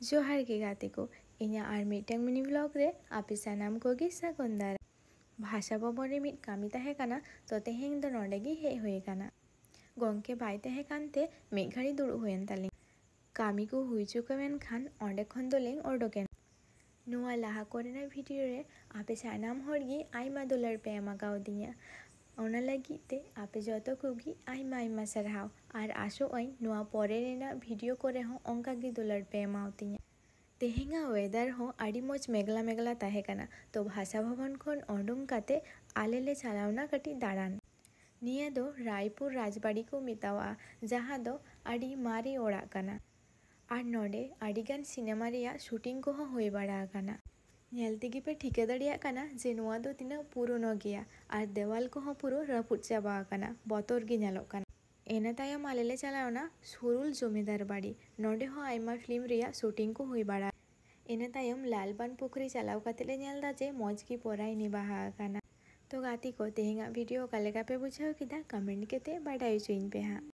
जोहार गे गाते को इन्या आर मिटटांग मिनी व्लॉग रे आपे सानाम कोगे सागुन दारा भाषा भवन रे मिट कामी ताहे काना तो तेहें दो नोंडे गे हेज हुए काना गंके बाय ताहे कानते मिट घड़ी दुड़ुब हुयेन तालिं कामी को हुई चुकावेन खान ओंडे खन दोलें ओडोकेन नुआ लाहा कोरेना भिडियो रे आपे सानाम हर गे आयमा दुलार पे एमा कावदिnya ओना लगी ते आपे जतो कोगी आयमा आयमा सारहाव आर आसो आइन नुआ परे रेना भिडियो कोरे हो ओंका गे दुलार पे एमावतिnya तेहेंगा वेदार हो आड़ी मोज मेघला मेघला ताहे काना तो भाषा भवन खन ओडुंग काते आलेले चालावना कटी दाड़ान निया दो रायपुर राजबाड़ी को मेतावा जहाँ दो आड़ी मारे ओड़ा काना आर नोडे आड़ीगान सिनेमा रेया शूटिंग को हुई बाड़ा काना नेल तेगे पे ठिका दाड़िया काना जे नुआ दो तिना पुरोनो गिया आर देवाल को पुरो रापुद चाबा काना बतर गे नेलोग काना एना तायम आलेले चालावना सुरुल जमीदार बाड़ी नोडे हो आयमा फिल्म रेया शूटिंग को हुई बाड़ा एना तायम लालबान पुखरी चालाव कातेले नेलदा जे मौज की पराई निबाहा काना तो गाती को तेहेंगा भिडियो कालेका पे बुझाव किदा कमेंट केते बाडाय चुइन पे हाँ।